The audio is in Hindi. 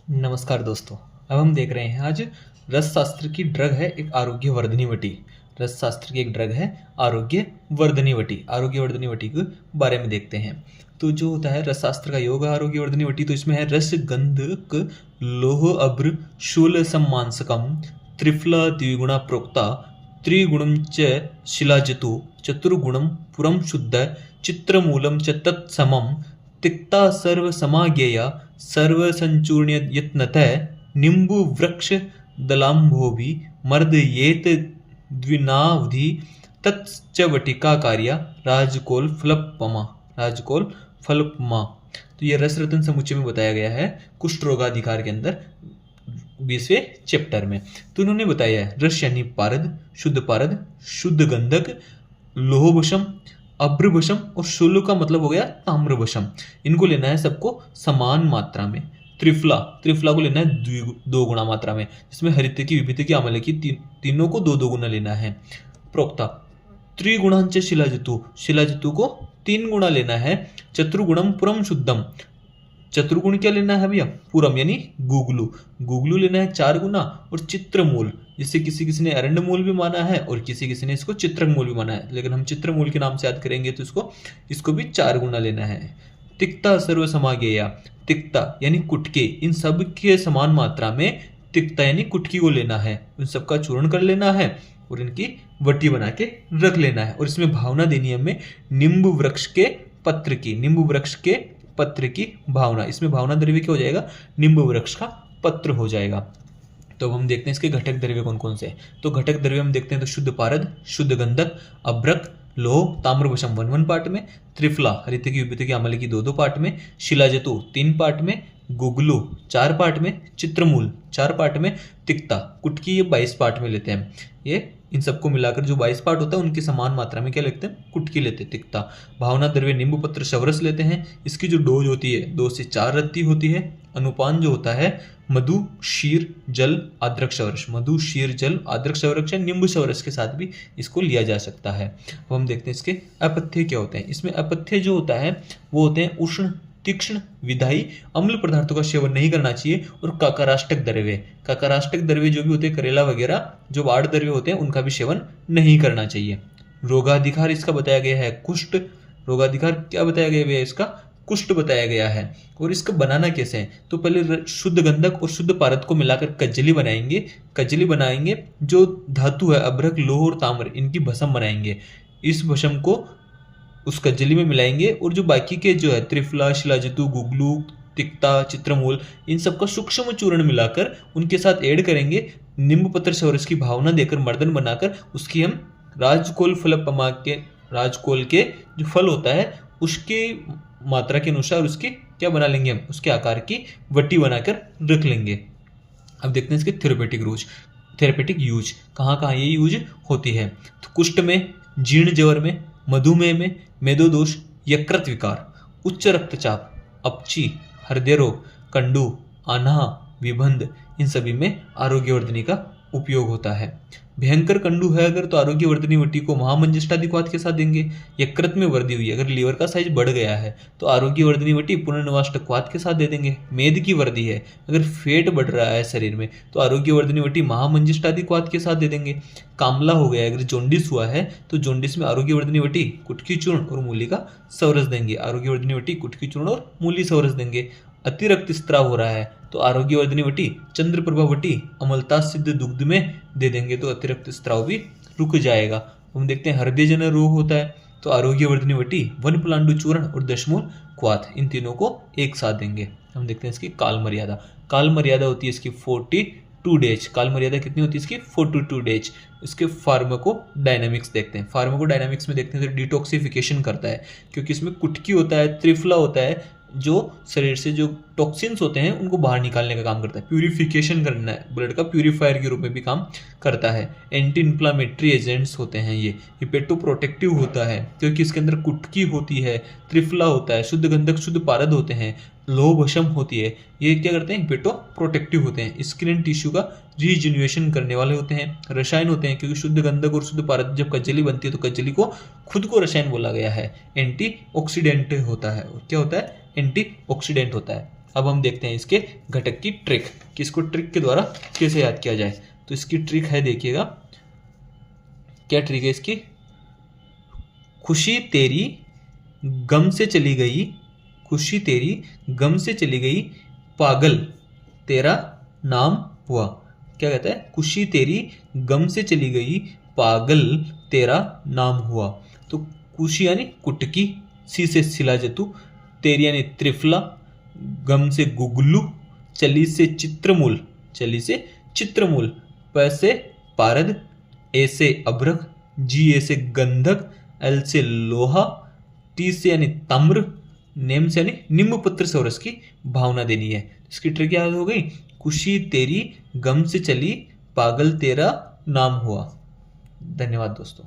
नमस्कार दोस्तों। अब हम देख रहे हैं आज रस शास्त्र की ड्रग है एक आरोग्य वर्धनी वटी। रस शास्त्र की एक ड्रग है आरोग्य वर्धनी वटी। आरोग्य वर्धनी वटी के बारे में देखते हैं। तो जो होता है रस शास्त्र का योग आरोग्य वर्धनी वटी, तो इसमें है रस गंधक लोह अभ्र शूल सम्मांसकम त्रिफला द्विगुणा प्रोक्ता त्रिगुणम च शिलाजतु चतुर्गुणम पुरम शुद्ध चित्रमूलम च तत्समम तिक्ता सर्व समाज्ञेया सर्व संचूर्ण्य यत्नतः निम्बु वृक्ष दलाम्भोभि मर्दयेत द्विनावधि तच्च वटिका कार्या राजकोल फलपमा। राजकोल फलपमा। तो ये रस रत्न समुच्चय में बताया गया है कुष्ठ रोगाधिकार के अंदर 20वें चैप्टर में। तो उन्होंने बताया है रस यानी पारद शुद्ध गंधक लोहभशम अभ्रभशम और शूल का मतलब हो गया ताम्रभशम। इनको लेना है सबको समान मात्रा में। त्रिफला को लेना है 2 गुणा मात्रा में, जिसमें हरित की विभित की आम्ल की तीनों को 2 गुना लेना है। प्रोक्ता त्रिगुणांच शिलाजतु को 3 गुणा लेना है। चतुर्गुणम पुरम शुद्धम, चतुर्गुण क्या लेना है भैया? पूरम यानी गुगलू लेना है 4 गुना। और चित्रमूल, जिसे किसी किसी ने अरंड मूल भी माना है और किसी किसी ने इसको चित्रक मूल भी माना है, लेकिन हम चित्रमूल के नाम से याद करेंगे तो इसको भी 4 गुना लेना है। तिक्ता सर्व समागेया, तिक्ता यानी कुटके, इन सब के समान मात्रा में तिक्ता यानी कुटकी को लेना है। उन सबका चूर्ण कर लेना है और इनकी वटी बना के रख लेना है। और इसमें भावना देनी है हमें नींबू वृक्ष के पत्र की भावना। इसमें भावना द्रव्य क्या हो जाएगा? नींबू वृक्ष का पत्र हो जाएगा। तो अब हम देखते हैं इसके घटक द्रव्य कौन कौन से हैं। तो घटक द्रव्य हम देखते हैं तो शुद्ध पारद, शुद्ध गंधक, अभ्रक, लोह, ताम्रभशम 1 पार्ट में, त्रिफला हरित की विभित की आम्ल की 2 पार्ट में, शिलाजतु 3 पार्ट में, गुगलू 4 पार्ट में, चित्रमूल 4 पार्ट में, तिक्ता कुटकी ये 22 पार्ट में लेते हैं। ये इन सबको मिलाकर जो 22 पार्ट होता है उनकी समान मात्रा में क्या लेते हैं? कुटकी लेते हैं, तिक्ता। भावना द्रव्य नींबू पत्र शवरस लेते हैं। इसकी जो डोज होती है 2 से 4 रत्ती होती है। अनुपान जो होता है मधु क्षीर जल अदरक शवरस, मधु क्षीर जल अदरक शवरस या नींबू शवरस के साथ भी इसको लिया जा सकता है। अब हम देखते हैं इसके अपथ्य क्या होते हैं। इसमें अपथ्य जो होता है वो होते हैं उष्ण तीक्ष्ण विधायी अम्ल पदार्थों का सेवन नहीं करना चाहिए। और काकाराष्टक द्रव्य जो भी होते हैं करेला वगैरह जो बाढ़ द्रव्य होते हैं उनका भी सेवन नहीं करना चाहिए। रोगाधिकार इसका बताया गया है कुष्ठ। रोगाधिकार क्या बताया गया है? इसका कुष्ठ बताया गया है। और इसका बनाना कैसे है? तो पहले शुद्ध गंधक और शुद्ध पारद को मिलाकर कज्जली बनाएंगे। जो धातु है अभ्रक लोह और ताम्र इनकी भस्म बनाएंगे। इस भस्म को उस कज्जली में मिलाएंगे और जो बाकी के जो है त्रिफला शिलाजतु गुगलू तिक्ता चित्रमूल इन सबका सूक्ष्म चूर्ण मिलाकर उनके साथ ऐड करेंगे। नींबू पत्र शवरस की भावना देकर मर्दन बनाकर उसकी हम राजकोल राजकोल के जो फल होता है उसकी मात्रा के अनुसार उसकी क्या बना लेंगे? हम उसके आकार की वटी बनाकर रख लेंगे। अब देखते हैं इसके थेरेपेटिक यूज कहाँ कहाँ ये यूज होती है। तो कुष्ठ में, जीर्ण जवर में, मधुमेह में, मेदोदोष, यकृत विकार, उच्च रक्तचाप, अपची, हृदय रोग, कंडू, आन्हा, विबंध इन सभी में आरोग्यवर्धनी का उपयोग होता है। भयंकर कंडू है अगर तो आरोग्यवर्धनी वटी को महामंजिष्टादिक्वाथ के साथ देंगे। यकृत में वृद्धि हुई, अगर लीवर का साइज बढ़ गया है तो आरोग्यवर्धनी वटी पुनर्नवाष्टक्वाथ के साथ दे देंगे। मेद की वृद्धि है, अगर फेट बढ़ रहा है शरीर में तो आरोग्यवर्धनी वटी महामंजिष्टादिक्वाथ के साथ दे देंगे। कामला हो गया, अगर जॉन्डिस हुआ है तो जॉन्डिस में आरोग्यवर्धनी वटी कुटकी चूर्ण और मूली का सवरस देंगे। आरोग्यवर्धनी वटी कुटकी चूर्ण और मूली सवरस देंगे। अतिरक्त स्त्राव हो रहा है तो आरोग्यवर्धनी वटी चंद्रप्रभा वटी अमलता सिद्ध दुग्ध में दे देंगे तो अतिरिक्त स्त्राव भी रुक जाएगा। हम देखते हैं हृदय जन रोग होता है तो आरोग्यवर्धनी वटी वन पलांडु चूर्ण और दशमूल क्वाथ इन तीनों को एक साथ देंगे। हम देखते हैं इसकी काल मर्यादा होती है इसकी 42 डेज। काल मर्यादा कितनी होती है इसकी? 42 डेज। इसके फार्माकोडायनामिक्स देखते हैं। फार्माकोडायनामिक्स में देखते हैं तो डिटॉक्सिफिकेशन करता है क्योंकि इसमें कुटकी होता है, त्रिफला होता है जो शरीर से जो टॉक्सिन्स होते हैं उनको बाहर निकालने का काम करता है। प्यूरिफिकेशन करना है, ब्लड का प्यूरिफायर के रूप में भी काम करता है। एंटी इन्फ्लामेटरी एजेंट्स होते हैं ये। हिपेटोप्रोटेक्टिव होता है क्योंकि इसके अंदर कुटकी होती है, त्रिफला होता है, शुद्ध गंधक शुद्ध पारद होते हैं, लोह भस्म होती है। ये क्या करते हैं? हिपेटोप्रोटेक्टिव होते हैं। स्किन एंड टिश्यू का रीजेन्युएशन करने वाले होते हैं। रसायन होते हैं क्योंकि शुद्ध गंधक और शुद्ध पारद जब कज्जली बनती है तो कज्जली को खुद को रसायन बोला गया है। एंटीऑक्सीडेंट होता है। और क्या होता है? एंटीऑक्सीडेंट होता है। अब हम देखते हैं इसके घटक की ट्रिक कि इसको ट्रिक के द्वारा कैसे याद किया जाए। तो इसकी ट्रिक है, देखिएगा क्या ट्रिक है इसकी। खुशी तेरी गम से चली गई, खुशी तेरी गम से चली गई, पागल तेरा नाम हुआ। क्या कहता है, खुशी तेरी गम से चली गई, पागल तेरा नाम हुआ। तो खुशी यानी कुटकी, सी से सिला जतु, तेरी यानी त्रिफला, गम से गुगलू, चली से चित्रमूल, चली से चित्रमूल, प से पारद, ए से अभ्रक, जी ए से गंधक, एल से लोहा, टी से यानी तम्र, नेम से यानी निम्बपत्र से और इसकी भावना देनी है। इसकी ट्रिक याद हो गई, खुशी तेरी गम से चली, पागल तेरा नाम हुआ। धन्यवाद दोस्तों।